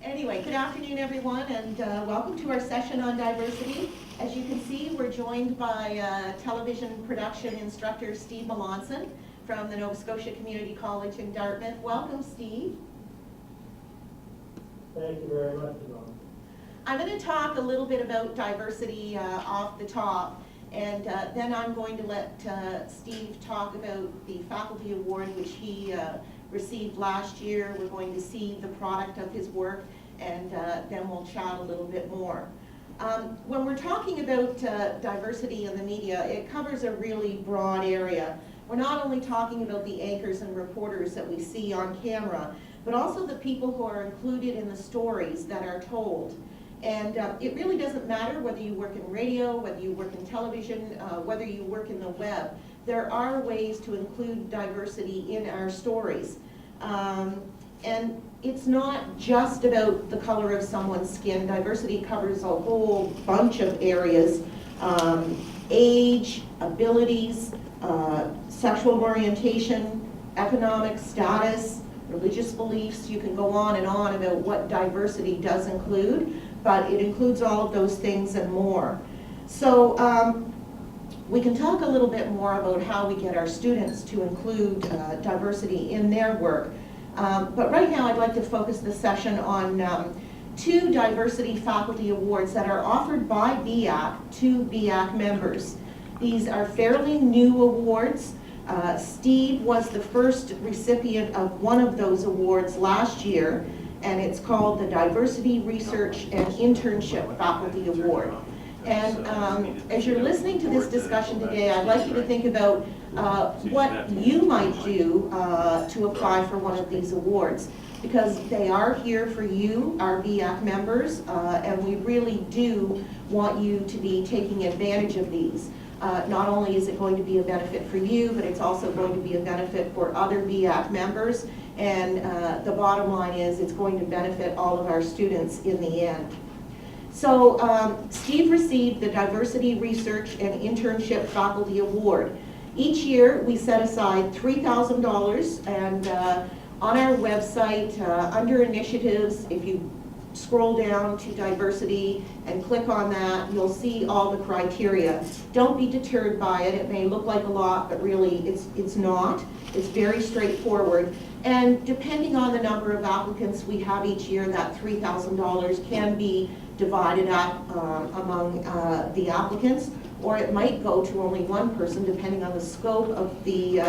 Anyway, good afternoon, everyone, and welcome to our session on diversity. As you can see, we're joined by television production instructor Steve Melanson from the Nova Scotia Community College in Dartmouth. Welcome, Steve. Thank you very much, Yvonne. I'm going to talk a little bit about diversity off the top, and then I'm going to let Steve talk about the faculty award which he received last year. We're going to see the product of his work, and then we'll chat a little bit more. When we're talking about diversity in the media, it covers a really broad area. We're not only talking about the anchors and reporters that we see on camera, but also the people who are included in the stories that are told. And it really doesn't matter whether you work in radio, whether you work in television, whether you work in the web. There are ways to include diversity in our stories. And it's not just about the color of someone's skin. Diversity covers a whole bunch of areas. Age, abilities, sexual orientation, economic status, religious beliefs. You can go on and on about what diversity does include, but it includes all of those things and more. So we can talk a little bit more about how we get our students to include diversity in their work. But right now I'd like to focus the session on two diversity faculty awards that are offered by BIAC to BIAC members. These are fairly new awards. Steve was the first recipient of one of those awards last year, and it's called the Diversity Research and Internship Faculty Award. And as you're listening to this discussion today, I'd like you to think about what you might do to apply for one of these awards, because they are here for you, our BIAC members, and we really do want you to be taking advantage of these. Not only is it going to be a benefit for you, but it's also going to be a benefit for other BIAC members, and the bottom line is it's going to benefit all of our students in the end. So Steve received the Diversity Research and Internship Faculty Award. Each year we set aside $3,000, and on our website, under initiatives, if you scroll down to diversity and click on that, you'll see all the criteria. Don't be deterred by it. It may look like a lot, but really it's not. It's very straightforward. And depending on the number of applicants we have each year, that $3,000 can be divided up among the applicants, or it might go to only one person depending on the scope of the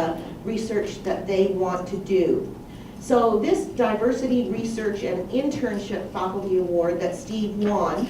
research that they want to do. So this Diversity Research and Internship Faculty Award that Steve won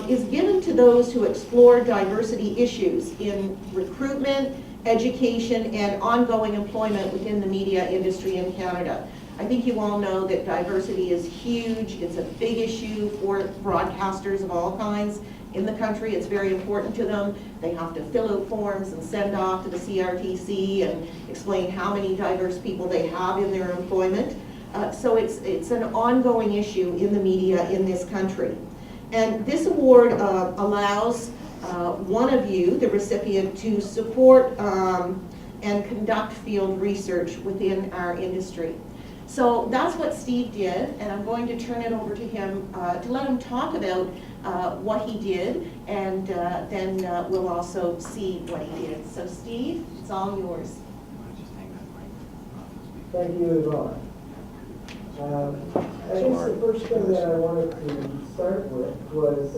is given to those who explore diversity issues in recruitment, education, and ongoing employment within the media industry in Canada. I think you all know that diversity is huge. It's a big issue for broadcasters of all kinds in the country. It's very important to them. They have to fill out forms and send off to the CRTC and explain how many diverse people they have in their employment. So it's an ongoing issue in the media in this country. And this award allows one of you, the recipient, to support and conduct field research within our industry. So that's what Steve did, and I'm going to turn it over to him to let him talk about what he did, and then we'll also see what he did. So Steve, it's all yours. Thank you, Yvonne. I guess the first thing that I wanted to start with was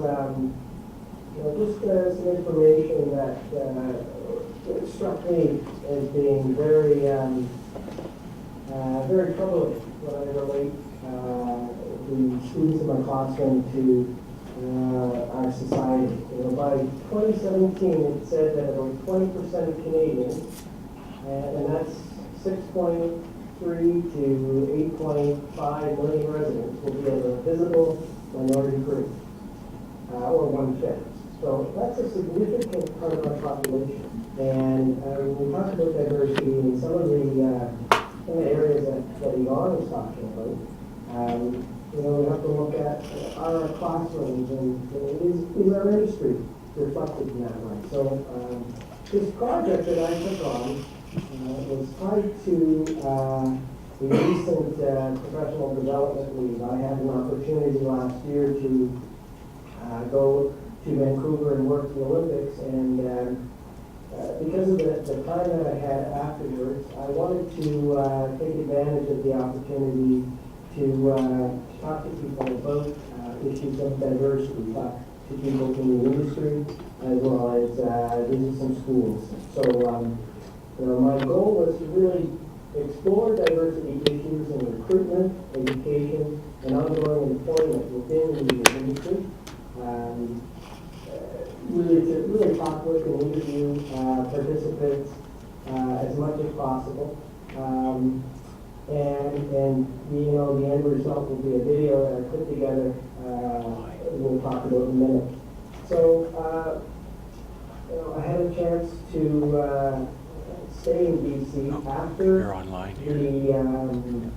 just some information that struck me as being very very troubling when I relate the students in my classroom to our society. By 2017, it said that about 20% of Canadians, and that's 6.3 to 8.5 million residents, will be of a visible minority group, or 1/5. So that's a significant part of our population. And when we talk about diversity in some of the areas that Yvonne was talking about, we have to look at our classrooms, and is our industry reflected in that way. So this project that I took on was tied to the recent professional development league. I had an opportunity last year to go to Vancouver and work the Olympics, and because of the time that I had afterwards, I wanted to take advantage of the opportunity to talk to people about issues of diversity, talk to people in the industry, as well as visit some schools. So, my goal was to really explore diversity issues in recruitment, education, and ongoing employment within the industry. Really talk with and interview participants as much as possible. And the end result will be a video that I put together, we'll talk about in a minute. So, I had a chance to stay in BC after You're online here. the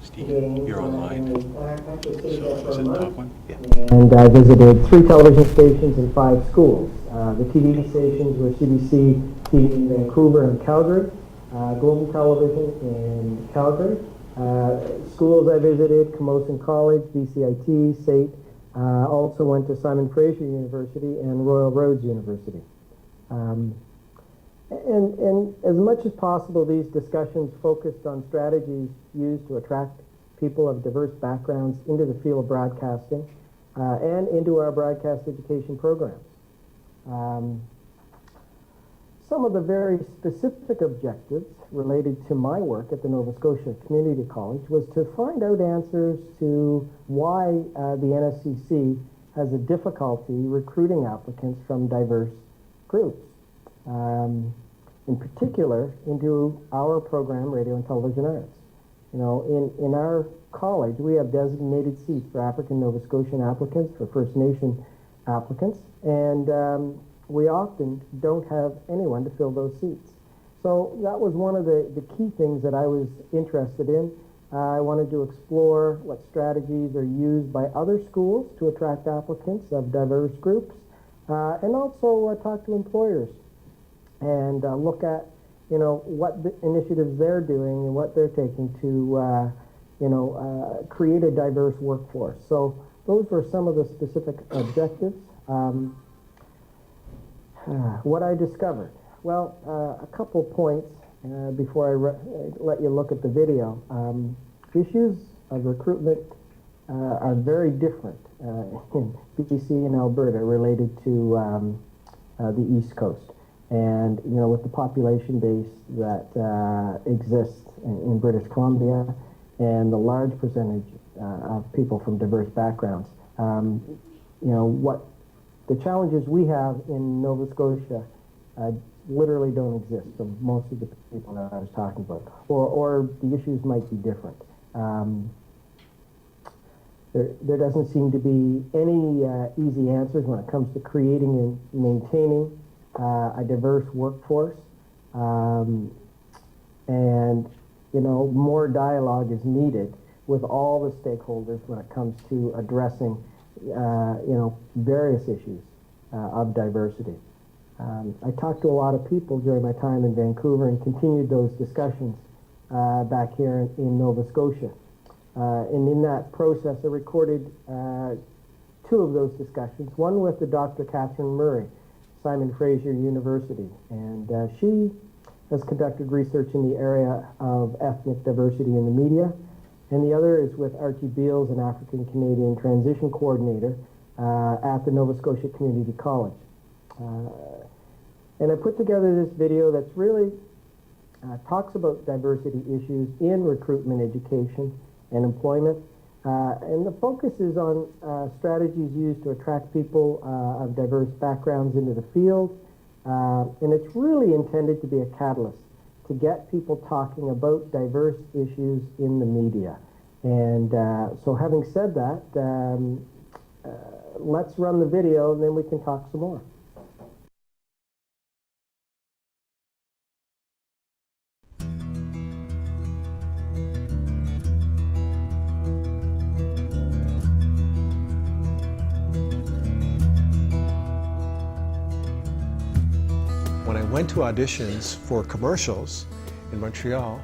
Steve, games. you're online. I actually stayed So there for is a it top month. one? Yeah. And I visited 3 television stations and 5 schools. The TV stations were CBC TV in Vancouver and Calgary, Global Television in Calgary. Schools I visited, Camosun College, BCIT, SAIT. Also went to Simon Fraser University and Royal Roads University. And as much as possible, these discussions focused on strategies used to attract people of diverse backgrounds into the field of broadcasting and into our broadcast education programs. Some of the very specific objectives related to my work at the Nova Scotia Community College was to find out answers to why the NSCC has a difficulty recruiting applicants from diverse groups. In particular, into our program, Radio and Television Arts. In our college, we have designated seats for African Nova Scotian applicants, for First Nation applicants, and we often don't have anyone to fill those seats. So that was one of the key things that I was interested in. I wanted to explore what strategies are used by other schools to attract applicants of diverse groups, and also talk to employers and look at, what the initiatives they're doing and what they're taking to, create a diverse workforce. So those were some of the specific objectives. What I discovered. Well, a couple points before I let you look at the video. Issues of recruitment are very different in BC and Alberta related to the East Coast. And, with the population base that exists in British Columbia and the large percentage of people from diverse backgrounds, what the challenges we have in Nova Scotia literally don't exist for most of the people that I was talking about, or the issues might be different. There doesn't seem to be any easy answers when it comes to creating and maintaining a diverse workforce, and more dialogue is needed with all the stakeholders when it comes to addressing various issues of diversity. I talked to a lot of people during my time in Vancouver and continued those discussions back here in Nova Scotia. And in that process, I recorded 2 of those discussions, one with the Dr. Catherine Murray, Simon Fraser University, and she has conducted research in the area of ethnic diversity in the media, and the other is with Archie Beals, an African Canadian transition coordinator at the Nova Scotia Community College. And I put together this video that's really talks about diversity issues in recruitment, education, and employment. And the focus is on strategies used to attract people of diverse backgrounds into the field. And it's really intended to be a catalyst to get people talking about diverse issues in the media. And so having said that, let's run the video and then we can talk some more. When I went to auditions for commercials in Montreal,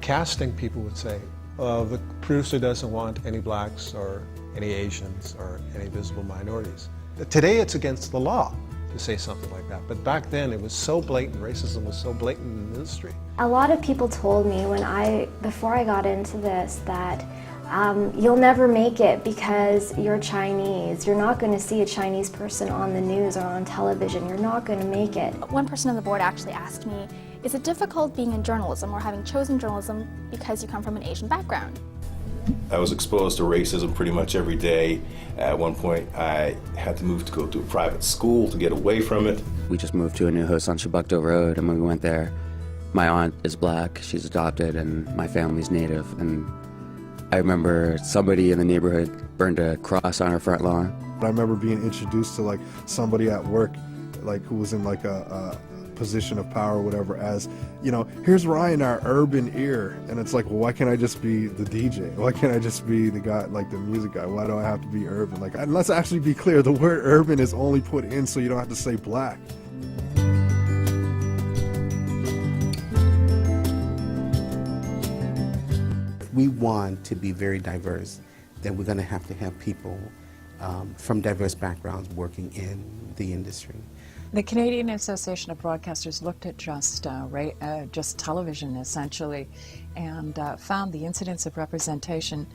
casting people would say, the producer doesn't want any blacks or any Asians or any visible minorities. Today it's against the law to say something like that, but back then it was so blatant, racism was so blatant in the industry. A lot of people told me before I got into this that you'll never make it because you're Chinese. You're not going to see a Chinese person on the news or on television. You're not going to make it. One person on the board actually asked me, is it difficult being in journalism or having chosen journalism because you come from an Asian background? I was exposed to racism pretty much every day. At one point, I had to move to go to a private school to get away from it. We just moved to a new house on Shabukto Road, and when we went there, my aunt is black, she's adopted, and my family's native. And I remember somebody in the neighborhood burned a cross on our front lawn. I remember being introduced to like somebody at work, like who was in like a position of power or whatever, as, you know, here's Ryan, our urban ear. And it's like, well, why can't I just be the DJ? Why can't I just be the guy, like the music guy? Why do I have to be urban? Like, and let's actually be clear, the word urban is only put in so you don't have to say black. If we want to be very diverse, then we're going to have people from diverse backgrounds working in the industry. The Canadian Association of Broadcasters looked at just television essentially, and found the incidence of representation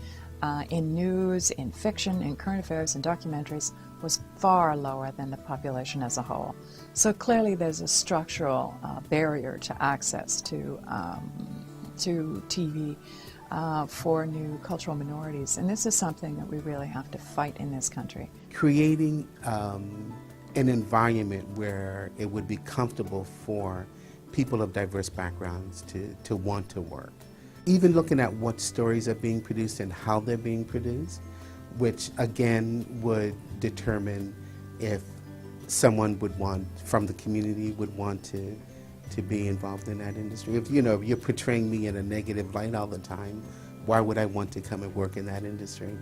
in news, in fiction, in current affairs, and documentaries was far lower than the population as a whole. So clearly there's a structural barrier to access to TV for new cultural minorities, and this is something that we really have to fight in this country. Creating an environment where it would be comfortable for people of diverse backgrounds to want to work. Even looking at what stories are being produced and how they're being produced, which again would determine if someone from the community would want to be involved in that industry. If you're portraying me in a negative light all the time, why would I want to come and work in that industry?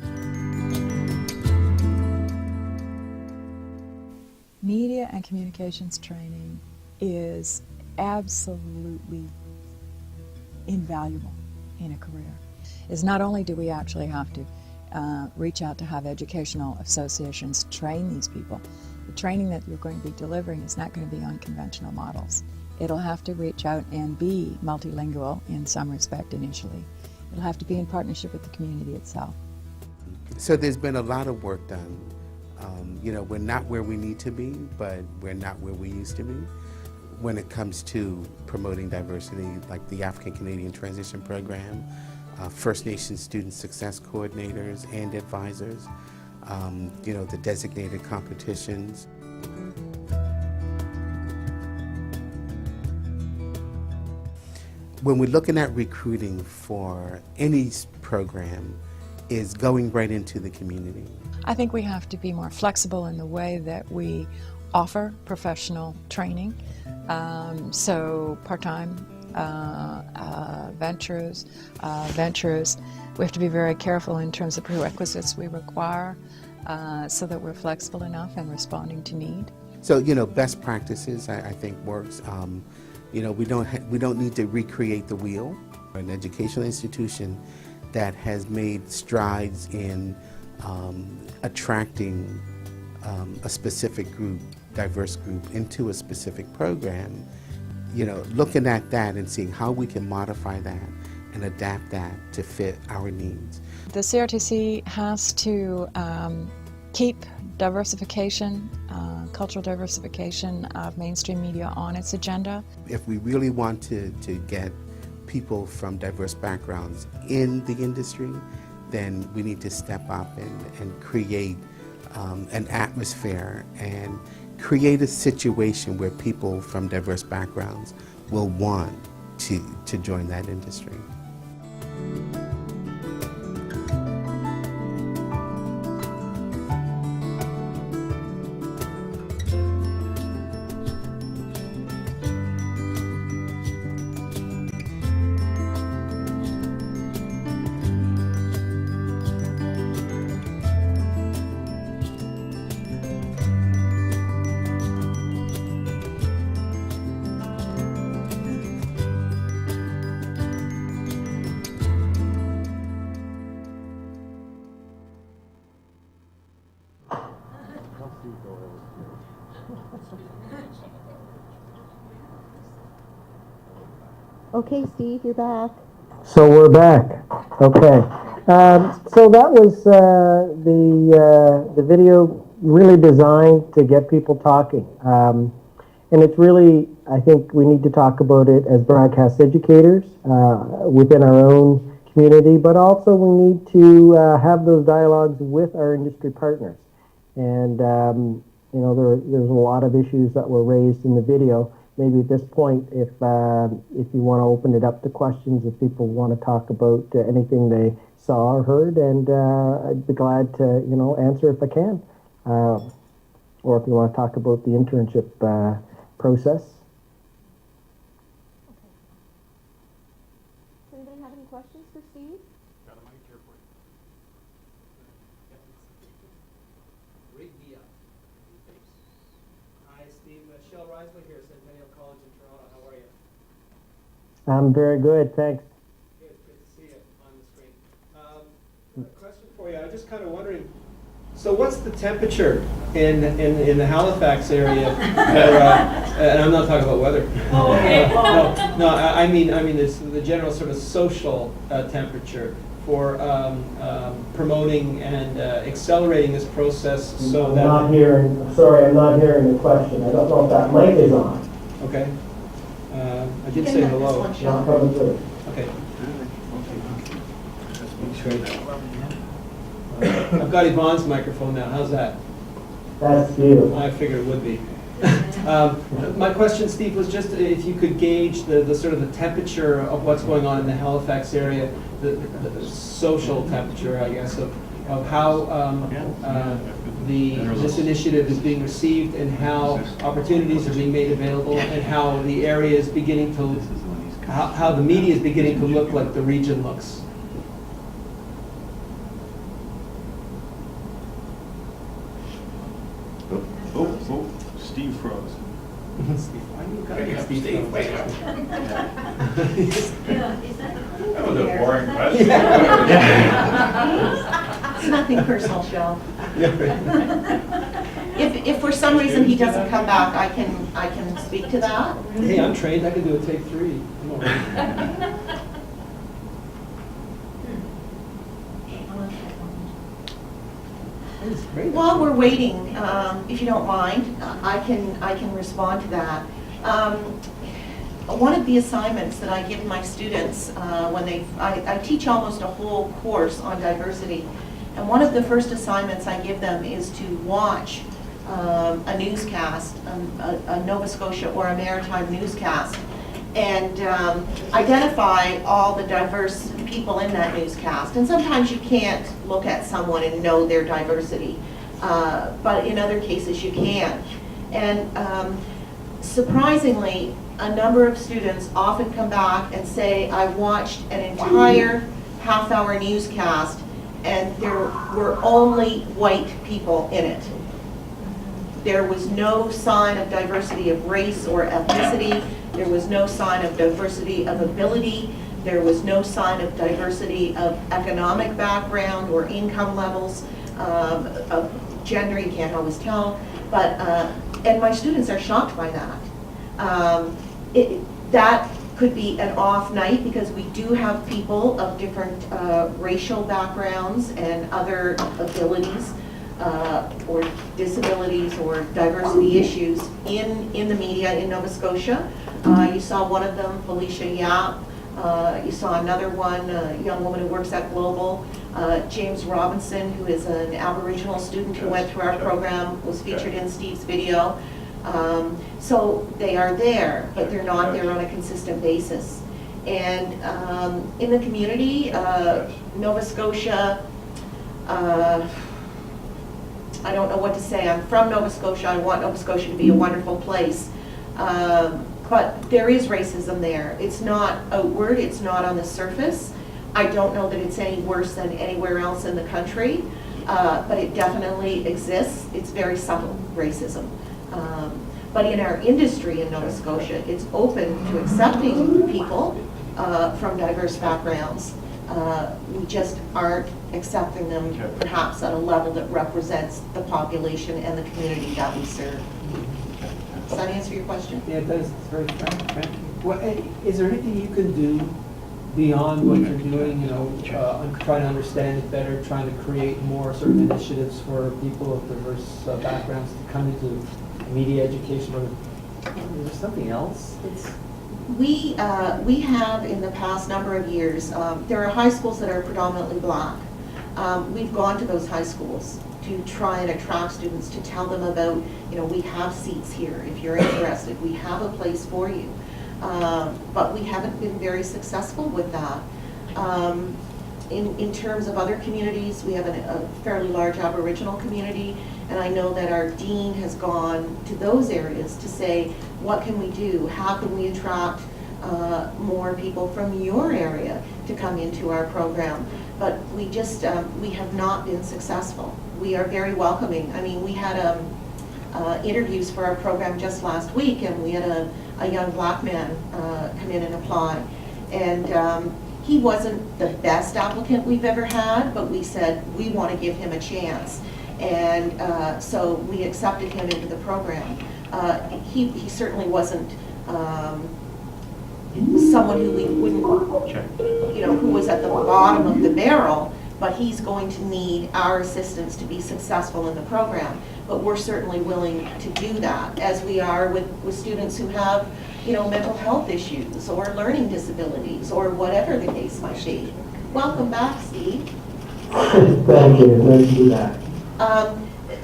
Media and communications training is absolutely invaluable in a career. Is not only do we actually have to reach out to have educational associations train these people, the training that you're going to be delivering is not going to be on conventional models. It'll have to reach out and be multilingual in some respect initially. It'll have to be in partnership with the community itself. So there's been a lot of work done. We're not where we need to be, but we're not where we used to be. When it comes to promoting diversity, like the African Canadian Transition Program, First Nations Student Success Coordinators and Advisors, the designated competitions. When we're looking at recruiting for any program, is going right into the community. I think we have to be more flexible in the way that we offer professional training. So part-time ventures. We have to be very careful in terms of prerequisites we require so that we're flexible enough and responding to need. So, best practices I think works. We don't need to recreate the wheel. An educational institution that has made strides in attracting a specific group, diverse group, into a specific program, looking at that and seeing how we can modify that and adapt that to fit our needs. The CRTC has to keep diversification, cultural diversification of mainstream media on its agenda. If we really want to get people from diverse backgrounds in the industry, then we need to step up and create an atmosphere and create a situation where people from diverse backgrounds will want to join that industry. Okay, Steve, you're back. So we're back. Okay. So that was the video really designed to get people talking. And it's really, I think we need to talk about it as broadcast educators within our own community, but also we need to have those dialogues with our industry partners. And, you know, there's a lot of issues that were raised in the video. Maybe at this point, if you want to open it up to questions, if people want to talk about anything they saw or heard, and I'd be glad to, you know, answer if I can. Or if you want to talk about the internship process. Does anybody have any questions for Steve? Hi, Steve. Michelle Risley here, Centennial College in Toronto. How are you? I'm very good, thanks. Good to see you on the screen. A question for you. I was just kind of wondering, so what's the temperature in the Halifax area? And I'm not talking about weather. Oh, okay. No, I mean this, the general sort of social temperature for promoting and accelerating this process so I'm that... not hearing, sorry, I'm not hearing the question. I don't know if that mic is on. Okay. I did say hello. Not coming through. Okay. I've got Yvonne's microphone now. How's that? That's beautiful. I figured it would be. My question, Steve, was just if you could gauge the sort of the temperature of what's going on in the Halifax area, the social temperature, I guess, of how this initiative is being received and how opportunities are being made available and how the area is beginning to, how the media is beginning to look like the region looks. Oh, Steve froze. Steve, why do you gotta get Steve? Wake up. That was a boring question. It's nothing personal, Shell. If for some reason he doesn't come back, I can speak to that. Hey, I'm trained. I can do a take 3. Come on. While we're waiting, if you don't mind, I can respond to that. One of the assignments that I give my students when I teach almost a whole course on diversity, and one of the first assignments I give them is to watch a newscast, a Nova Scotia or a maritime newscast, and identify all the diverse people in that newscast. And sometimes you can't look at someone and know their diversity, but in other cases you can. And surprisingly, a number of students often come back and say, I watched an entire half-hour newscast and there were only white people in it. There was no sign of diversity of race or ethnicity. There was no sign of diversity of ability. There was no sign of diversity of economic background or income levels, of gender, you can't always tell. But, and my students are shocked by that. That could be an off night because we do have people of different racial backgrounds and other abilities or disabilities or diversity issues in the media in Nova Scotia. You saw one of them, Felicia Yap. You saw another one, a young woman who works at Global. James Robinson, who is an Aboriginal student who went through our program, was featured in Steve's video. So they are there, but they're not there on a consistent basis. And in the community, Nova Scosia, I don't know what to say. I'm from Nova Scotia. I want Nova Scotia to be a wonderful place. But there is racism there. It's not outward. It's not on the surface. I don't know that it's any worse than anywhere else in the country, but it definitely exists. It's very subtle racism. But in our industry in Nova Scotia, it's open to accepting people from diverse backgrounds. We just aren't accepting them perhaps at a level that represents the population and the community that we serve. Does that answer your question? Yeah, it does. It's very frank. What, is there anything you can do beyond what you're doing, you know, trying to understand it better, trying to create more sort of initiatives for people of diverse backgrounds to come into media education? Or is there something else that's... We have in the past number of years, there are high schools that are predominantly black. We've gone to those high schools to try and attract students, to tell them about, you know, we have seats here if you're interested, we have a place for you. But we haven't been very successful with that. In terms of other communities, we have a fairly large Aboriginal community, and I know that our dean has gone to those areas to say, what can we do? How can we attract more people from your area to come into our program? But we just, we have not been successful. We are very welcoming. I mean, we had interviews for our program just last week, and we had a young black man come in and apply. And he wasn't the best applicant we've ever had, but we said, we want to give him a chance. And so we accepted him into the program. He certainly wasn't someone who we wouldn't, you know, who was at the bottom of the barrel, but he's going to need our assistance to be successful in the program. But we're certainly willing to do that, as we are with students who have, you know, mental health issues or learning disabilities or whatever the case might be. Welcome back, Steve. Thank you. Nice to do that.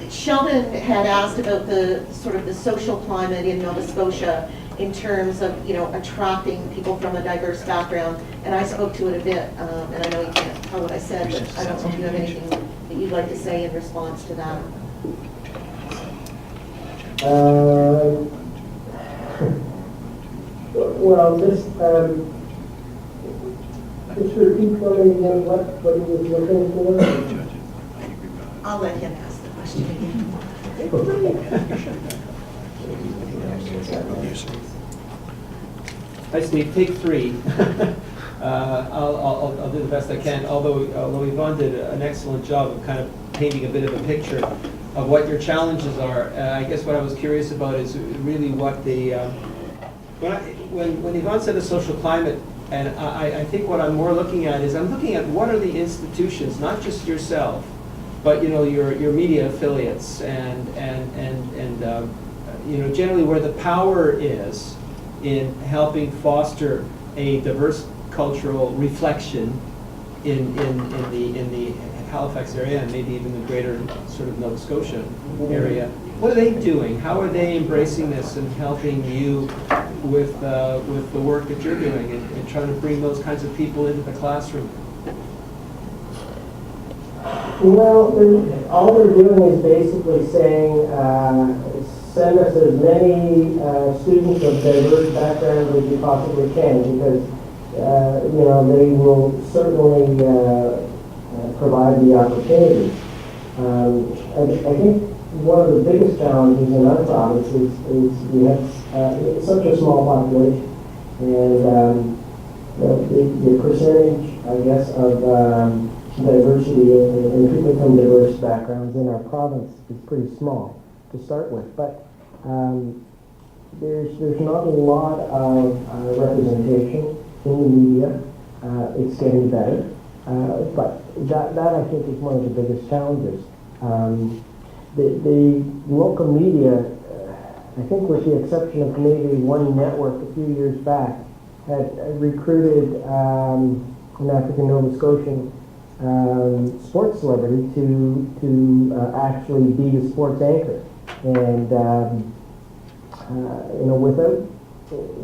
Sheldon had asked about the sort of the social climate in Nova Scotia in terms of, you know, attracting people from a diverse background, and I spoke to it a bit, and I know you can't tell what I said, but I don't know if you have anything that you'd like to say in response to that. Well, just repeat for me again what he was looking for. I'll let him ask the question again. Hi, Steve. Take 3. I'll do the best I can. Although Yvonne did an excellent job of kind of painting a bit of a picture of what your challenges are. I guess what I was curious about is really what the when Yvonne said the social climate, and I think what I'm more looking at is I'm looking at what are the institutions, not just yourself, but you know your media affiliates and you know, generally where the power is in helping foster a diverse cultural reflection in the Halifax area and maybe even the greater sort of Nova Scotia area. What are they doing? How are they embracing this and helping you with the work that you're doing and trying to bring those kinds of people into the classroom? Well, all they're doing is basically saying, send us as many students of diverse backgrounds as you possibly can, because you know, they will certainly provide the opportunity. I think one of the biggest challenges in our province is we have such a small population, and the percentage, I guess, of diversity and people from diverse backgrounds in our province is pretty small to start with, but there's not a lot of representation in the media. It's getting better, but that I think is one of the biggest challenges. The local media, I think with the exception of maybe one network a few years back, had recruited an African Nova Scotian sports celebrity to actually be the sports anchor. And you know,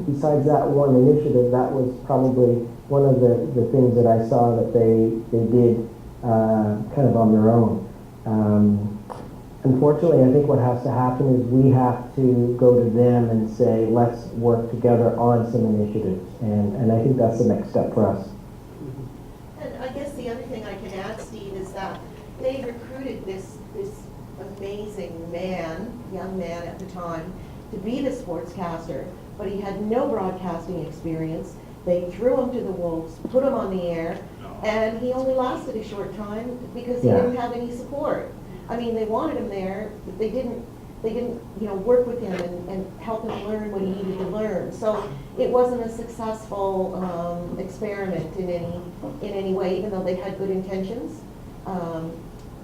besides that one initiative, that was probably one of the things that I saw that they did kind of on their own. Unfortunately, I think what has to happen is we have to go to them and say, let's work together on some initiatives. And I think that's the next step for us. And I guess the other thing I can add, Steve, is that they recruited this amazing young man at the time, to be the sportscaster, but he had no broadcasting experience. They threw him to the wolves, put him on the air, And he only lasted a short time because he Yeah. didn't have any support. I mean, they wanted him there, but they didn't, work with him and help him learn what he needed to learn. So it wasn't a successful experiment in any way, even though they had good intentions.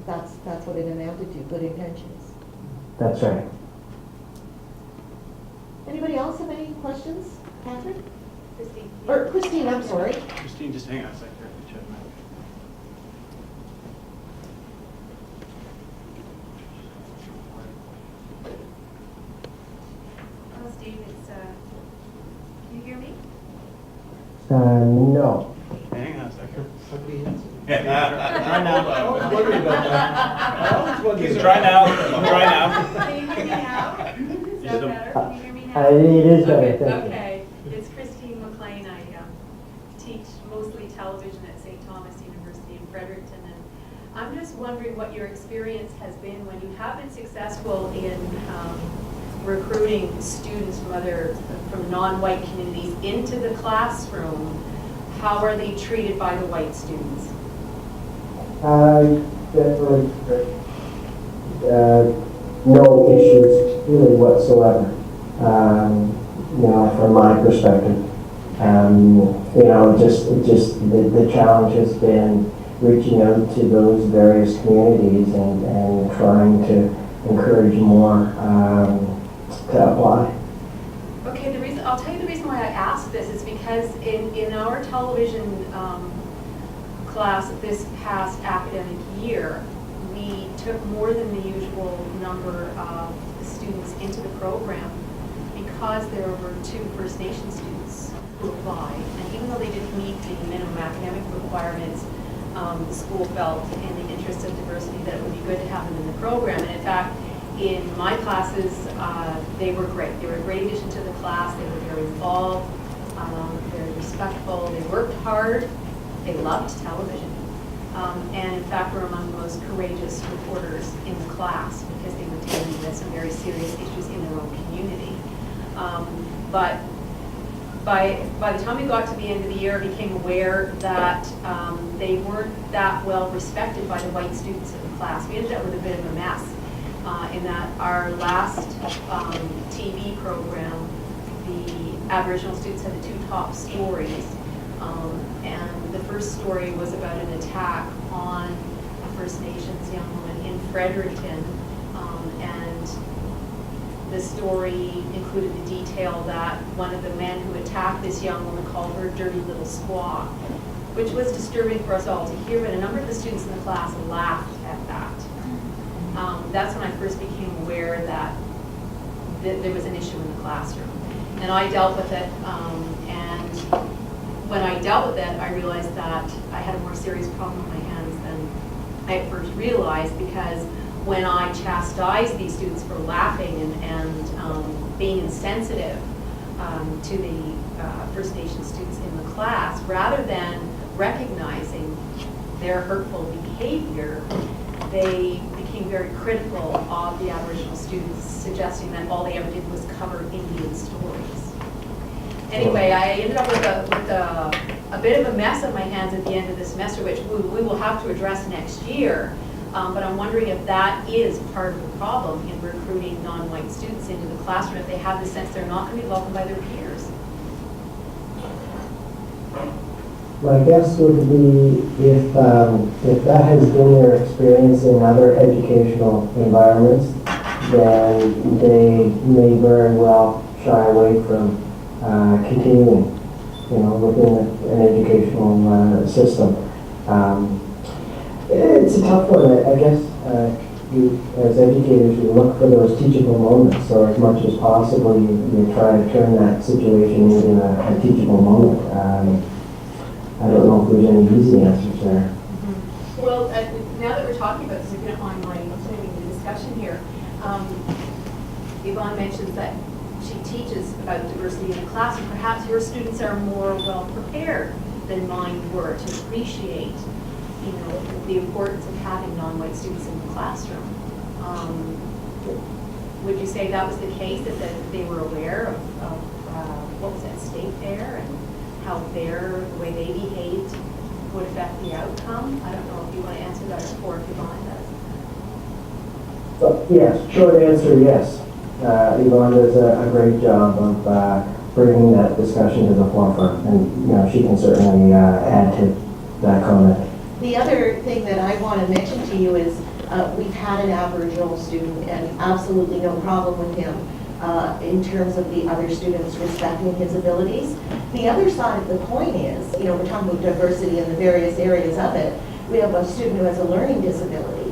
That's what it amounted to, good intentions. That's right. Anybody else have any questions? Catherine? Christine. Or Christine, I'm sorry. Christine, just hang on a second. Check my- Oh, Steve, it's, can you hear me? No. Hang on a second. Somebody else? Try now. I was wondering about that. I always wondered. Try now. Try now. Can you hear me now? Is that better? Can you hear me now? It is better, Okay, thank you. okay. It's Christine McLean. I teach mostly television at St. Thomas University in Fredericton. And I'm just wondering what your experience has been when you have been successful in recruiting students from non-white communities into the classroom. How are they treated by the white students? No issues really whatsoever, from my perspective. Just the challenge has been reaching out to those various communities and trying to encourage more to apply. Okay, I'll tell you the reason why I asked this is because in our television class this past academic year, we took more than the usual number of students into the program because there were 2 First Nation students who applied. And even though they didn't meet the minimum academic requirements, the school felt in the interest of diversity that it would be good to have them in the program. And in fact, in my classes, they were great. They were a great addition to the class. They were very involved, very respectful. They worked hard. They loved television. And in fact, were among the most courageous reporters in the class because they were dealing with some very serious issues in their own community. But by the time we got to the end of the year, I became aware that they weren't that well respected by the white students in the class. We ended up with a bit of a mess in that our last TV program, the Aboriginal students had the 2 top stories. And the first story was about an attack on a First Nations young woman in Fredericton. And the story included the detail that one of the men who attacked this young woman called her dirty little squaw, which was disturbing for us all to hear, but a number of the students in the class laughed at that. That's when I first became aware that there was an issue in the classroom. And I dealt with it, and when I dealt with it, I realized that I had a more serious problem on my hands than I at first realized, because when I chastised these students for laughing and being insensitive to the First Nation students in the class, rather than recognizing their hurtful behavior, they became very critical of the Aboriginal students, suggesting that all they ever did was cover Indian stories. Anyway, I ended up with a bit of a mess on my hands at the end of the semester, which we will have to address next year. But I'm wondering if that is part of the problem in recruiting non-white students into the classroom, if they have the sense they're not going to be welcomed by their peers. My guess would be if that has been your experience in other educational environments, then they may very well shy away from continuing, within an educational system. It's a tough one. I guess as educators, you look for those teachable moments, so as much as possible you try to turn that situation into a teachable moment. I don't know if there's any easy answers there. Mm-hmm. Well, now that we're talking about this, if you don't mind my continuing the discussion here, Yvonne mentions that she teaches about diversity in the class, and perhaps your students are more well prepared than mine were to appreciate, the importance of having non-white students in the classroom. Would you say that was the case, that they were aware of what was at stake there and how the way they behaved would affect the outcome? I don't know if you want to answer that or if Yvonne does. So, yes, short answer, yes. Yvonne does a great job of bringing that discussion to the forefront, and you know, she can certainly add to that comment. The other thing that I want to mention to you is we've had an Aboriginal student and absolutely no problem with him in terms of the other students respecting his abilities. The other side of the coin is, you know, we're talking about diversity in the various areas of it. We have a student who has a learning disability.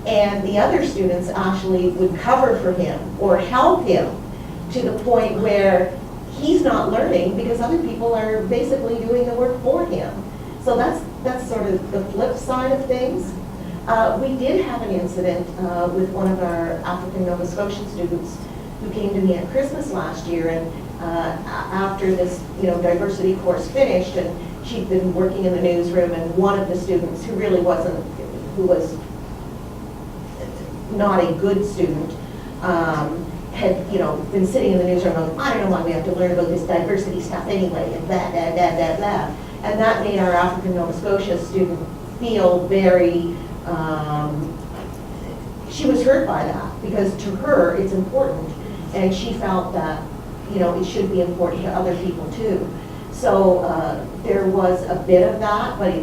And the other students actually would cover for him or help him to the point where he's not learning because other people are basically doing the work for him. So that's sort of the flip side of things. We did have an incident with one of our African Nova Scotian students who came to me at Christmas last year, and after this, you know, diversity course finished, and she'd been working in the newsroom, and one of the students who really wasn't, who was not a good student, had, you know, been sitting in the newsroom going, I don't know why we have to learn about this diversity stuff anyway, and blah, blah, blah, blah, blah. And that made our African Nova Scotia student feel very, she was hurt by that, because to her it's important, and she felt that, you know, it should be important to other people too. So there was a bit of that, but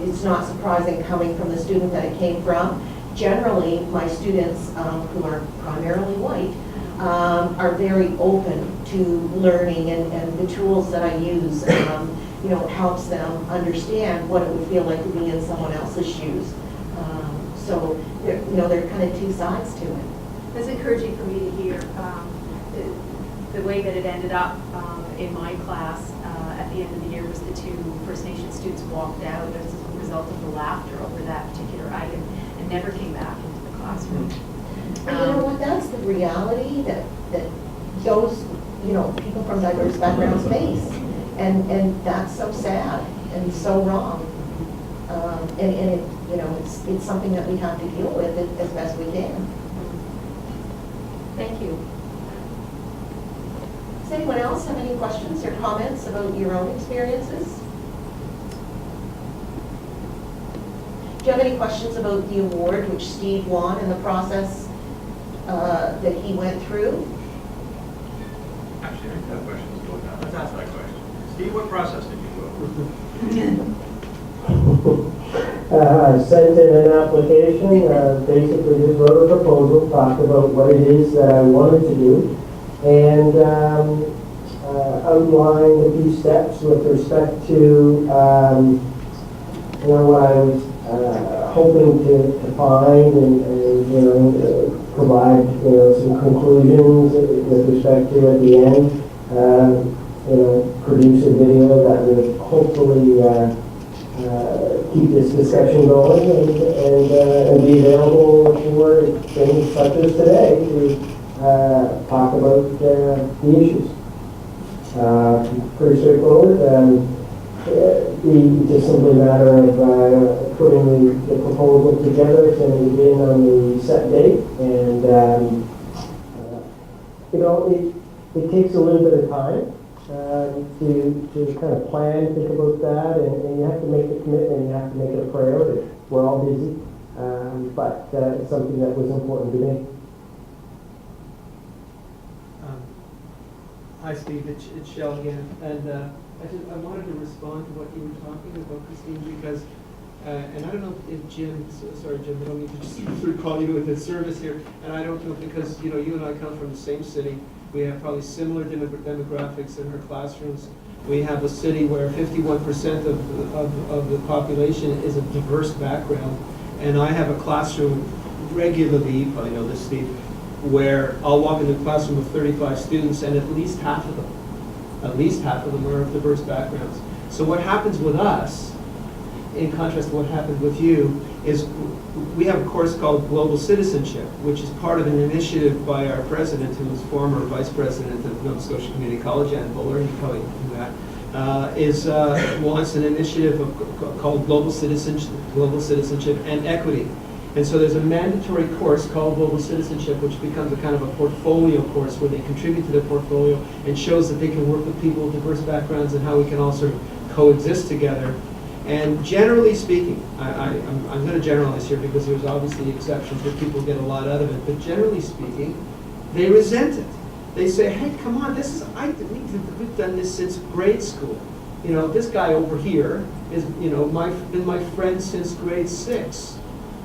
it's not surprising coming from the student that it came from. Generally, my students, who are primarily white, are very open to learning, and the tools that I use, you know, helps them understand what it would feel like to be in someone else's shoes. So, you know, there are kind of two sides to it. It's encouraging for me to hear the way that it ended up in my class at the end of the year was the two First Nation students walked out as a result of the laughter over that particular item and never came back into the classroom. And you know what, that's the reality that those, you know, people from diverse backgrounds face. And that's so sad and so wrong. And it, you know, it's something that we have to deal with as best we can. Thank you. Does anyone else have any questions or comments about your own experiences? Do you have any questions about the award which Steve won and the process that he went through? Actually, I think that question is going on. Let's ask that question. Steve, what process did you go through? I sent in an application, basically just wrote a proposal, talked about what it is that I wanted to do, and outlined a few steps with respect to, you know, what I was hoping to find and you know, provide, you know, some conclusions with respect to at the end, you know, produce a video that would hopefully keep this discussion going and be available for things such as today to talk about the issues. Pretty straightforward. It's just simply a matter of putting the proposal together, sending it in on the set date, and you know, it takes a little bit of time to kind of plan, think about that, and you have to make a commitment, you have to make it a priority. We're all busy, but it's something that was important to me. Hi, Steve. It's Shell again, and I wanted to respond to what you were talking about, Christine, because, and I don't know if Jim, sorry Jim, I don't mean to just recall you with the service here, and I don't know because, you know, you and I come from the same city. We have probably similar demographics in our classrooms. We have a city where 51% of the population is a diverse background, and I have a classroom regularly, you probably know this, Steve, where I'll walk into a classroom of 35 students, and at least half of them are of diverse backgrounds. So what happens with us, in contrast to what happened with you, is we have a course called Global Citizenship, which is part of an initiative by our president, who was former vice president of Nova Scotia Community College, Ann Buller, you probably knew that, wants an initiative called Global Citizenship and Equity. And so there's a mandatory course called Global Citizenship, which becomes a kind of a portfolio course where they contribute to their portfolio and shows that they can work with people with diverse backgrounds and how we can all sort of coexist together. And generally speaking, I'm going to generalize here because there's obviously exceptions where people get a lot out of it, but generally speaking, they resent it. They say, hey, come on, we've done this since grade school. You know, this guy over here is, you know, been my friend since grade 6.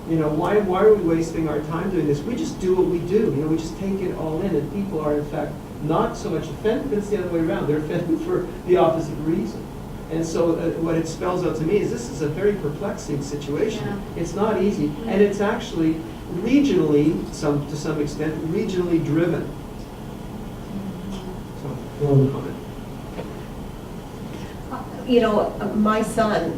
You know, why are we wasting our time doing this? We just do what we do. You know, we just take it all in, and people are, in fact, not so much offended, but it's the other way around. They're offended for the opposite reason. And so what it spells out to me is this is a very perplexing situation. Yeah. It's not easy, and it's actually regionally, to some extent, regionally driven. So, comment. You know, my son,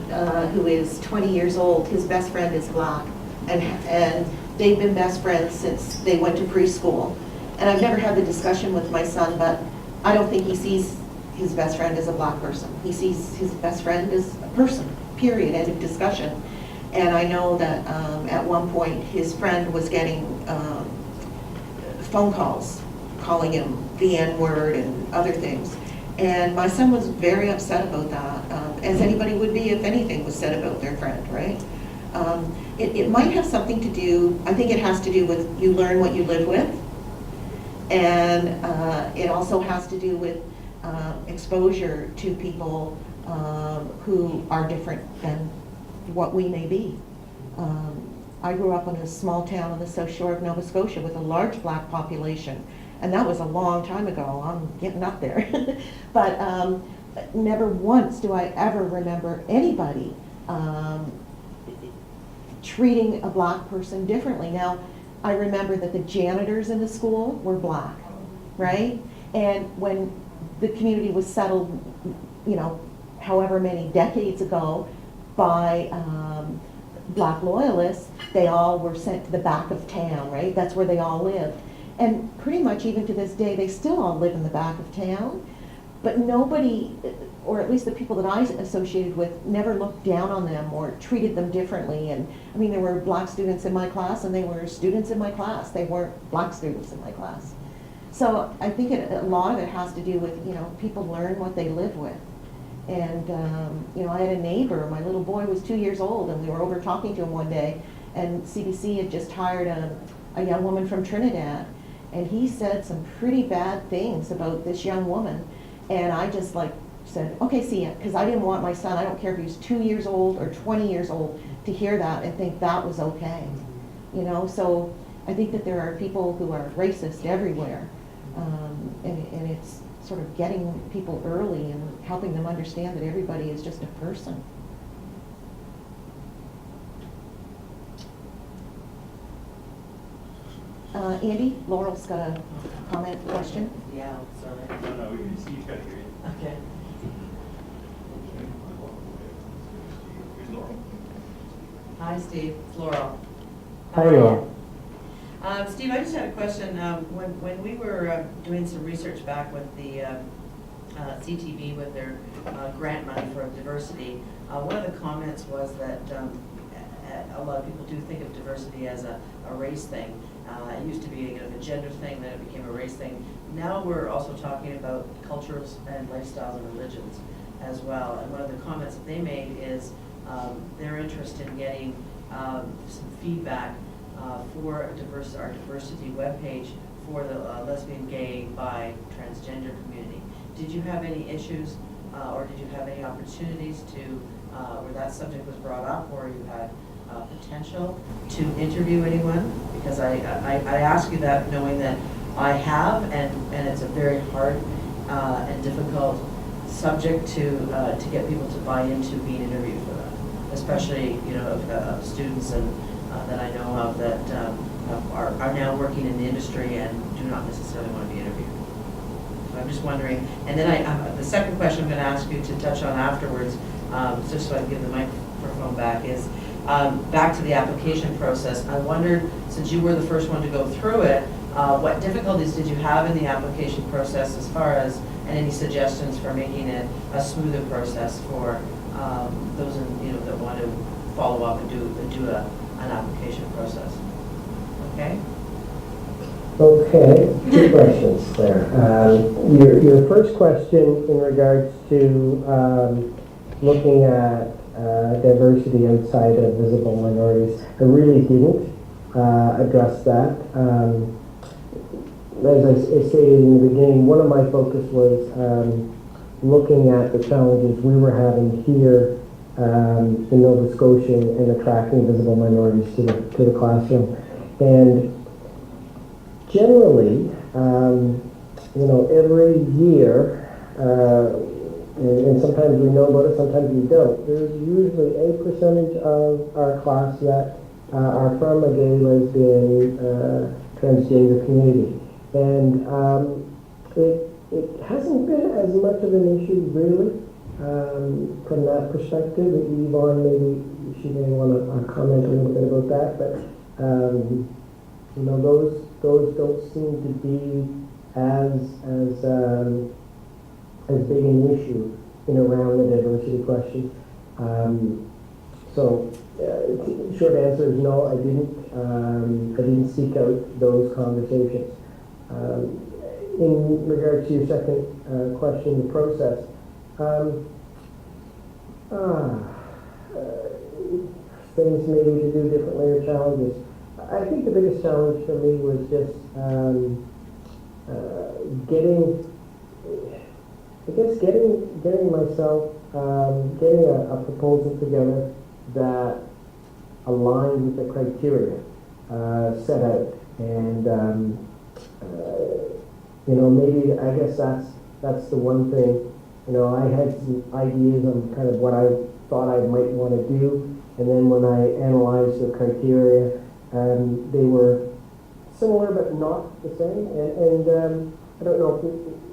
who is 20 years old, his best friend is black. And they've been best friends since they went to preschool. And I've never had the discussion with my son, but I don't think he sees his best friend as a black person. He sees his best friend as a person, period, end of discussion. And I know that at one point his friend was getting phone calls calling him the N-word and other things. And my son was very upset about that, as anybody would be if anything was said about their friend, right? It might have something to do, I think it has to do with you learn what you live with. And it also has to do with exposure to people who are different than what we may be. I grew up in a small town on the South Shore of Nova Scotia with a large black population, and that was a long time ago. I'm getting up there. But never once do I ever remember anybody treating a black person differently. Now, I remember that the janitors in the school were black, right? And when the community was settled, you know, however many decades ago by black loyalists, they all were sent to the back of town, right? That's where they all lived. And pretty much even to this day, they still all live in the back of town. But nobody, or at least the people that I associated with, never looked down on them or treated them differently. And I mean, there were black students in my class and they were students in my class. They weren't black students in my class. So I think a lot of it has to do with, you know, people learn what they live with. And, you know, I had a neighbor, my little boy was 2 years old, and we were over talking to him one day, and CBC had just hired a young woman from Trinidad, and he said some pretty bad things about this young woman. And I just like said, okay, see ya, because I didn't want my son, I don't care if he was 2 years old or 20 years old, to hear that and think that was okay. You know, so I think that there are people who are racist everywhere, and it's sort of getting people early and helping them understand that everybody is just a person. Andy, Laurel's got a comment, question? Yeah, sorry. No, he's got to hear you. Okay. Hi, Steve. It's Laurel. Hi, Laurel. Steve, I just had a question. When we were doing some research back with the CTV with their grant money for diversity, one of the comments was that a lot of people do think of diversity as a race thing. It used to be a gender thing, then it became a race thing. Now we're also talking about cultures and lifestyles and religions as well. And one of the comments that they made is they're interested in getting some feedback for our diversity webpage for the lesbian, gay, bi, transgender community. Did you have any issues or did you have any opportunities to, where that subject was brought up, or you had potential to interview anyone? Because I ask you that knowing that I have, and it's a very hard and difficult subject to get people to buy into being interviewed for that, especially, you know, students and that I know of that are now working in the industry and do not necessarily want to be interviewed. So I'm just wondering, and then the second question I'm going to ask you to touch on afterwards, just so I can give the microphone back, is back to the application process. I wondered, since you were the first one to go through it, what difficulties did you have in the application process as far as, and any suggestions for making it a smoother process for those that want to follow up and do an application process? Okay? Okay, two questions there. Your first question in regards to looking at diversity outside of visible minorities. I really didn't address that. As I stated in the beginning, one of my focus was looking at the challenges we were having here in Nova Scotia in attracting visible minorities to the classroom. And generally, every year, and sometimes we know about it, sometimes we don't, there's usually a percentage of our class that are from a gay, lesbian, transgender community. And it hasn't been as much of an issue, really, from that perspective. Yvonne, maybe she may want to comment a little bit about that, but those don't seem to be as big an issue in around the diversity question. Short answer is no. I didn't seek out those conversations. In regard to your second question, the process. Things maybe to do differently or challenges. I think the biggest challenge for me was just getting myself, getting a proposal together that aligned with the criteria set out. And maybe I guess that's the one thing. I had some ideas on kind of what I thought I might want to do, and then when I analyzed the criteria, they were similar but not the same. And I don't know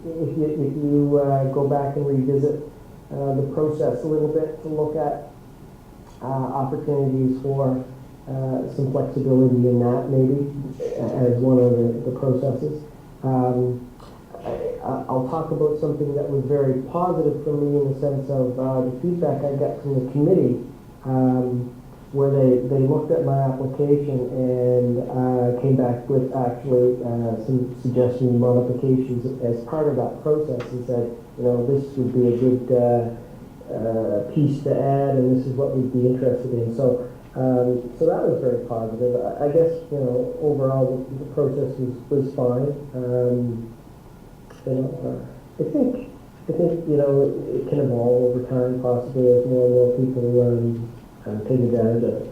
if you go back and revisit the process a little bit to look at opportunities for some flexibility in that, maybe as one of the processes. I'll talk about something that was very positive for me in the sense of the feedback I got from the committee, where they looked at my application and came back with actually some suggestions and modifications as part of that process, and said, this would be a good piece to add, and this is what we'd be interested in. So that was very positive. I guess overall the process was fine. I think it can evolve over time, possibly, as more and more people take advantage of it.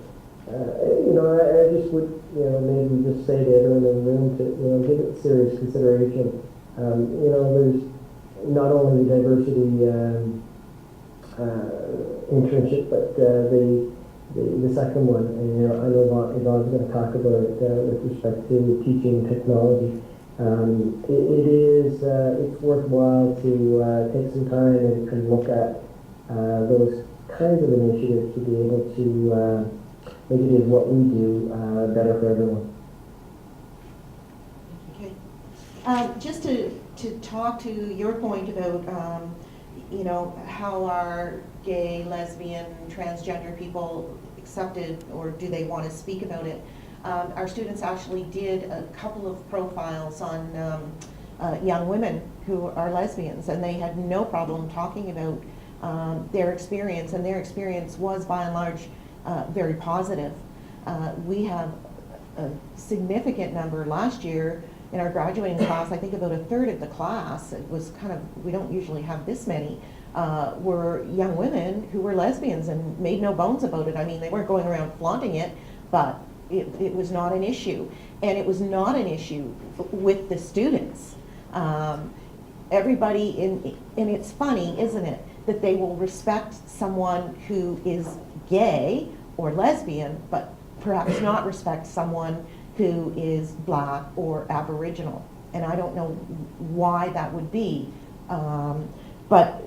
I just would maybe just say to everyone in the room to give it serious consideration. There's not only the diversity internship, but the second one, and I know Yvonne's going to talk about it with respect to teaching technology. It's worthwhile to take some time and look at those kinds of initiatives to be able to make it is what we do better for everyone. Okay. Just to talk to your point about how are gay, lesbian, transgender people accepted, or do they want to speak about it? Our students actually did a couple of profiles on young women who are lesbians, and they had no problem talking about their experience, and their experience was by and large very positive. We have a significant number last year in our graduating class. I think about a third of the class, it was we don't usually have this many, were young women who were lesbians and made no bones about it. I mean, they weren't going around flaunting it, but it was not an issue. And it was not an issue with the students. Everybody, and it's funny, isn't it, that they will respect someone who is gay or lesbian, but perhaps not respect someone who is black or Aboriginal. And I don't know why that would be. But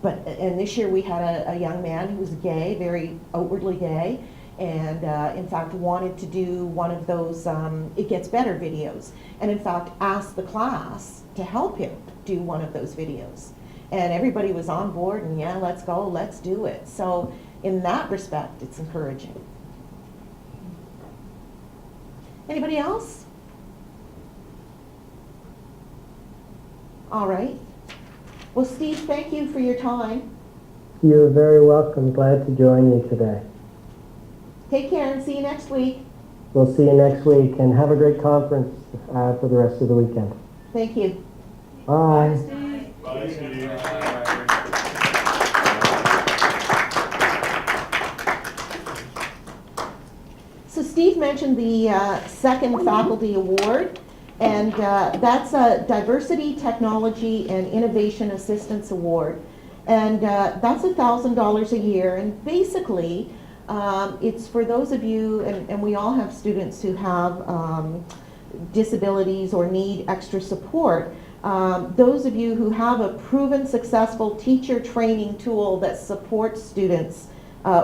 this year we had a young man who was gay, very outwardly gay, and in fact wanted to do one of those It Gets Better videos, and in fact asked the class to help him do one of those videos. And everybody was on board, and yeah, let's go, let's do it. So in that respect, it's encouraging. Anybody else? All right. Well, Steve, thank you for your time. You're very welcome. Glad to join you today. Take care and see you next week. We'll see you next week, and have a great conference for the rest of the weekend. Thank you. Bye. Bye, Steve. So Steve mentioned the second faculty award, and that's a Diversity, Technology, and Innovation Assistance Award. And that's $1,000 a year, and basically it's for those of you, and we all have students who have disabilities or need extra support. Those of you who have a proven successful teacher training tool that supports students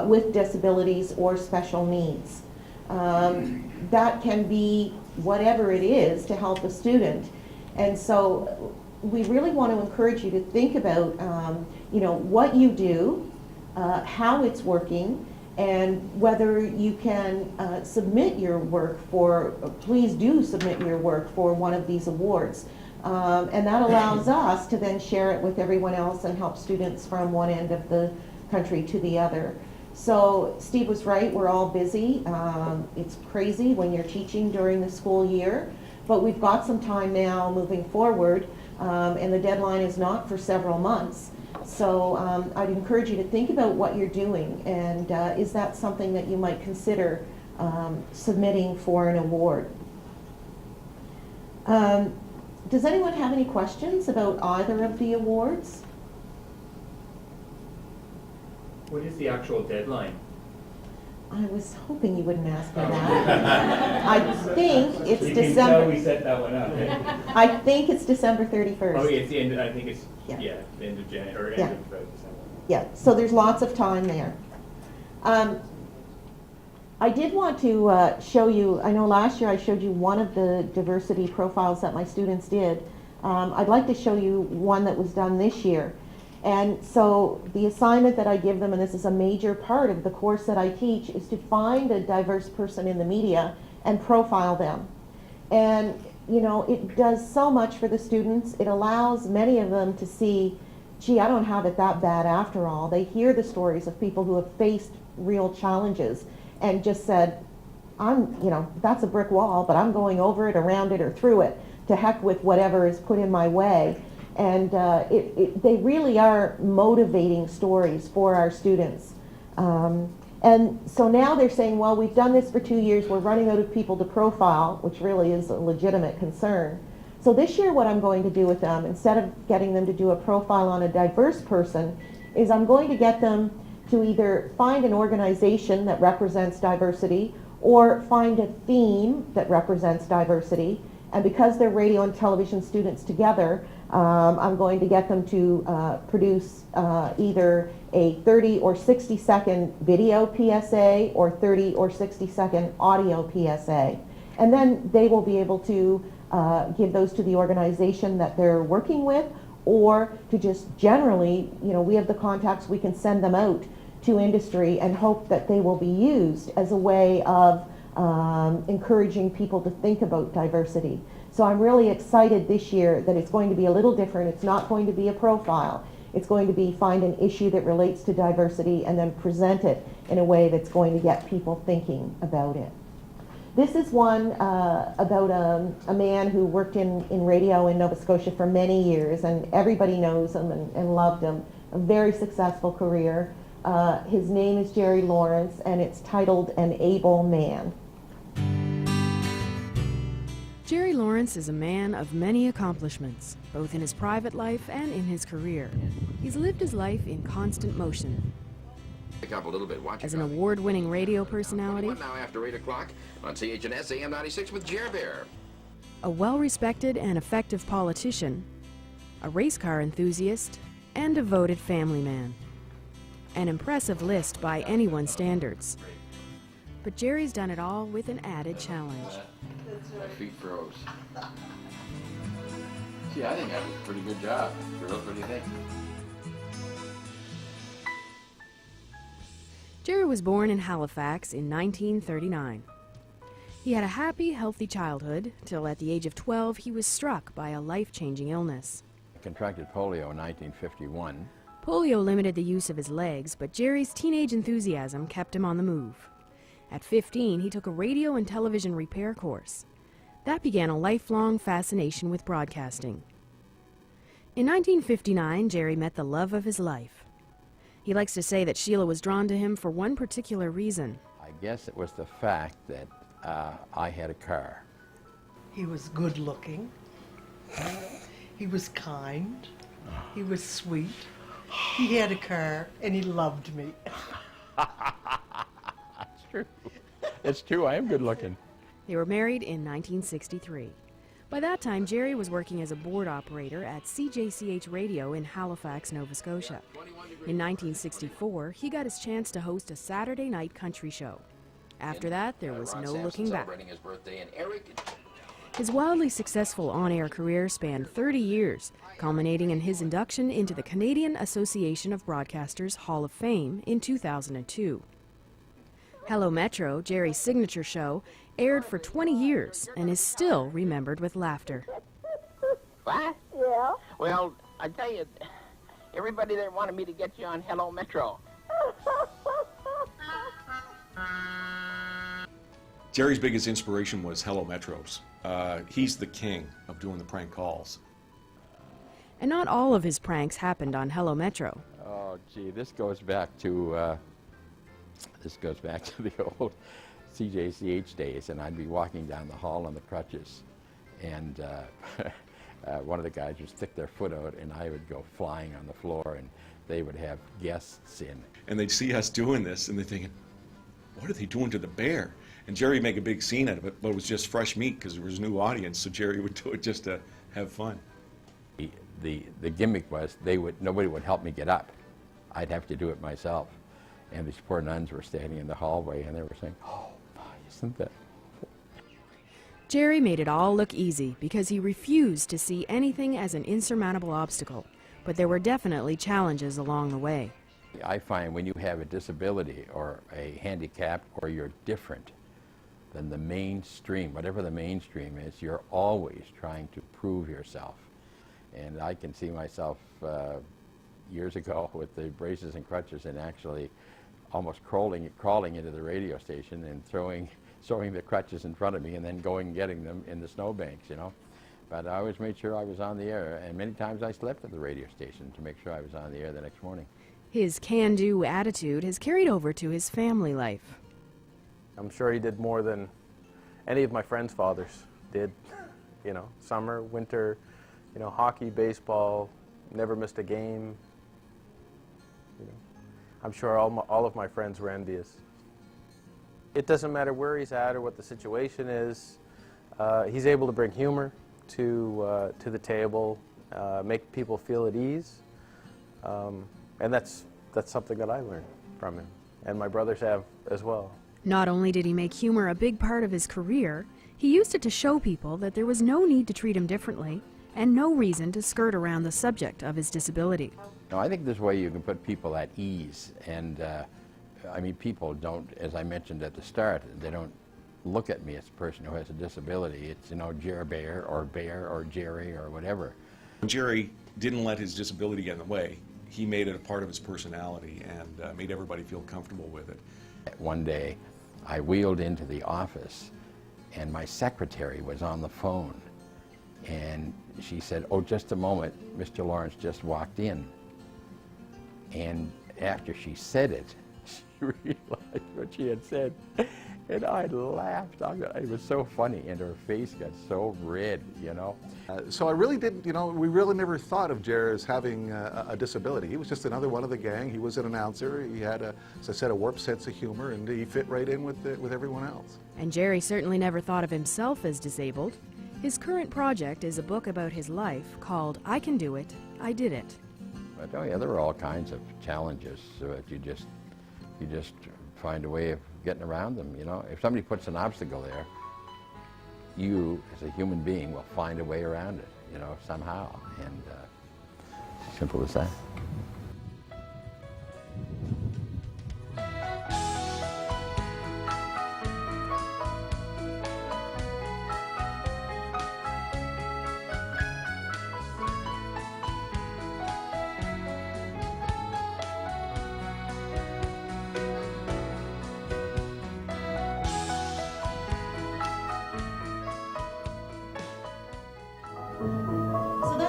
with disabilities or special needs. That can be whatever it is to help a student. And so we really want to encourage you to think about what you do, how it's working, and whether you can submit your work for, please do submit your work for one of these awards. And that allows us to then share it with everyone else and help students from one end of the country to the other. So Steve was right, we're all busy. It's crazy when you're teaching during the school year, but we've got some time now moving forward, and the deadline is not for several months. So I'd encourage you to think about what you're doing, and is that something that you might consider submitting for an award? Does anyone have any questions about either of the awards? What is the actual deadline? I was hoping you wouldn't ask me that. I think it's You December. can tell we set that one up. I think it's December 31st. Oh, it's the end. I think it's Yeah. the end of January or end Yeah. of December. Yeah, so there's lots of time there. I did want to show you, I know last year I showed you one of the diversity profiles that my students did. I'd like to show you one that was done this year. And so the assignment that I give them, and this is a major part of the course that I teach, is to find a diverse person in the media and profile them. And it does so much for the students. It allows many of them to see, gee, I don't have it that bad after all. They hear the stories of people who have faced real challenges and just said, that's a brick wall, but I'm going over it, around it, or through it. To heck with whatever is put in my way. And they really are motivating stories for our students. And so now they're saying, well, we've done this for 2 years, we're running out of people to profile, which really is a legitimate concern. So this year what I'm going to do with them, instead of getting them to do a profile on a diverse person, is I'm going to get them to either find an organization that represents diversity or find a theme that represents diversity. And because they're radio and television students together, I'm going to get them to produce either a 30 or 60 second video PSA or 30 or 60 second audio PSA. And then they will be able to give those to the organization that they're working with, or to just generally, we have the contacts, we can send them out to industry and hope that they will be used as a way of encouraging people to think about diversity. So I'm really excited this year that it's going to be a little different. It's not going to be a profile. It's going to be find an issue that relates to diversity and then present it in a way that's going to get people thinking about it. This is one about a man who worked in radio in Nova Scotia for many years, and everybody knows him and loved him. A very successful career. His name is Jerry Lawrence, and it's titled An Able Man. Jerry Lawrence is a man of many accomplishments, both in his private life and in his career. He's lived his life in constant motion. Pick up a little bit. Watch as an award-winning radio personality, now after 8 o'clock on CHNS AM 96 with Jer Bear. A well-respected and effective politician, a race car enthusiast, and a devoted family man. An impressive list by anyone's standards. But Jerry's done it all with an added challenge. My feet froze. Gee, I think that was a pretty good job. Girls, what do you think? Jerry was born in Halifax in 1939. He had a happy, healthy childhood, till at the age of 12 he was struck by a life-changing illness. I contracted polio in 1951. Polio limited the use of his legs, but Jerry's teenage enthusiasm kept him on the move. At 15, he took a radio and television repair course. That began a lifelong fascination with broadcasting. In 1959, Jerry met the love of his life. He likes to say that Sheila was drawn to him for one particular reason. I guess it was the fact that I had a car. He was good looking. He was kind. He was sweet. He had a car and he loved me. It's true. It's true, I am good looking. They were married in 1963. By that time, Jerry was working as a board operator at CJCH Radio in Halifax, Nova Scotia. In 1964, he got his chance to host a Saturday night country show. After that, there was no looking back. Celebrating his birthday, and Eric. His wildly successful on-air career spanned 30 years, culminating in his induction into the Canadian Association of Broadcasters Hall of Fame in 2002. Hello Metro, Jerry's signature show, aired for 20 years and is still remembered with laughter. What? Yeah. Well, I tell you, everybody there wanted me to get you on Hello Metro. Jerry's biggest inspiration was Hello Metros. He's the king of doing the prank calls. And not all of his pranks happened on Hello Metro. Oh, gee, this goes back to the old CJCH days, and I'd be walking down the hall on the crutches, and one of the guys would stick their foot out, and I would go flying on the floor, and they would have guests in. And they'd see us doing this, and they're thinking, what are they doing to the bear? And Jerry would make a big scene out of it, but it was just fresh meat because there was a new audience, so Jerry would do it just to have fun. The gimmick was nobody would help me get up. I'd have to do it myself. And these poor nuns were standing in the hallway, and they were saying, "Oh, my, isn't that?" Jerry made it all look easy because he refused to see anything as an insurmountable obstacle, but there were definitely challenges along the way. I find when you have a disability or a handicap or you're different than the mainstream, whatever the mainstream is, you're always trying to prove yourself. And I can see myself years ago with the braces and crutches and actually almost crawling into the radio station and throwing the crutches in front of me and then going and getting them in the snowbanks, you know. But I always made sure I was on the air, and many times I slept at the radio station to make sure I was on the air the next morning. His can-do attitude has carried over to his family life. I'm sure he did more than any of my friends' fathers did. You know, summer, winter, you know, hockey, baseball, never missed a game. You know, I'm sure all of my friends were envious. It doesn't matter where he's at or what the situation is. He's able to bring humor to the table, make people feel at ease, and that's something that I learned from him, and my brothers have as well. Not only did he make humor a big part of his career, he used it to show people that there was no need to treat him differently and no reason to skirt around the subject of his disability. No, I think this way you can put people at ease, and I mean, people don't, as I mentioned at the start, they don't look at me as a person who has a disability. It's, you know, Jer Bear or Jerry or whatever. Jerry didn't let his disability get in the way. He made it a part of his personality and made everybody feel comfortable with it. One day, I wheeled into the office, and my secretary was on the phone, and she said, "Oh, just a moment, Mr. Lawrence just walked in." And after she said it, she realized what she had said, and I laughed. It was so funny, and her face got so red, you know. So I really didn't, you know, we really never thought of Jer as having a disability. He was just another one of the gang. He was an announcer. He had, as I said, a warped sense of humor, and he fit right in with everyone else. And Jerry certainly never thought of himself as disabled. His current project is a book about his life called I Can Do It, I Did It. But oh yeah, there were all kinds of challenges that you just find a way of getting around them, you know. If somebody puts an obstacle there, you as a human being will find a way around it, you know, somehow. And simple as that.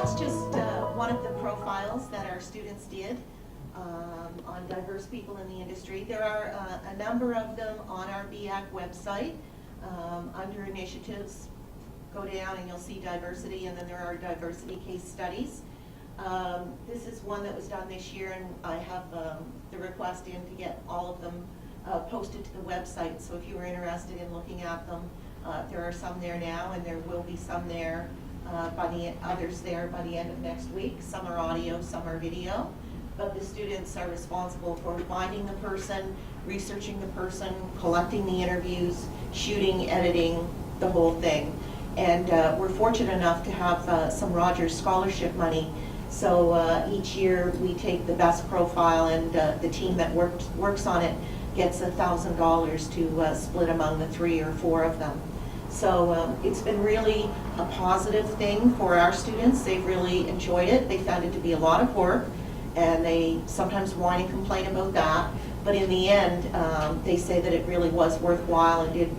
that's just one of the profiles that our students did on diverse people in the industry. There are a number of them on our BAC website. Under initiatives, go down and you'll see diversity, and then there are diversity case studies. This is one that was done this year, and I have the request in to get all of them posted to the website. So if you were interested in looking at them, there are some there now, and there will be some there others there by the end of next week. Some are audio, some are video. But the students are responsible for finding the person, researching the person, collecting the interviews, shooting, editing, the whole thing. And we're fortunate enough to have some Rogers Scholarship money. So each year we take the best profile, and the team that works on it gets $1,000 to split among the 3 or 4 of them. So it's been really a positive thing for our students. They've really enjoyed it. They found it to be a lot of work, and they sometimes whine and complain about that. But in the end, they say that it really was worthwhile and did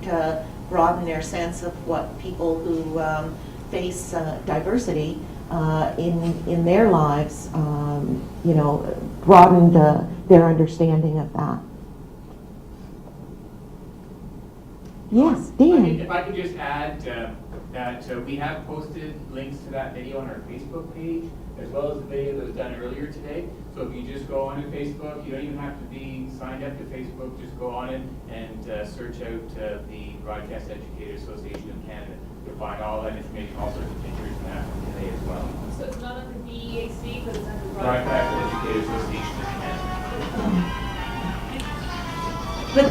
broaden their sense of what people who face diversity in their lives, broadened their understanding of that. Yes, Dan. If I could just add that we have posted links to that video on our Facebook page, as well as the video that was done earlier today. So if you just go on to Facebook, you don't even have to be signed up to Facebook, just go on it and search out the Broadcast Educators Association of Canada. You'll find all that information, all sorts of pictures and that from today as well. So it's not under BEAC, but it's under Broadcast Educators Association of Canada. But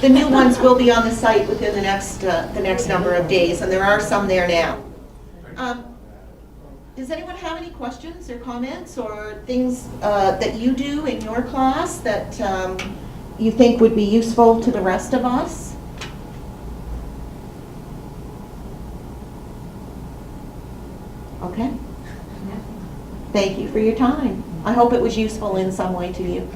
the new ones will be on the site within the next number of days, and there are some there now. Does anyone have any questions or comments or things that you do in your class that you think would be useful to the rest of us? Okay. Thank you for your time. I hope it was useful in some way to you.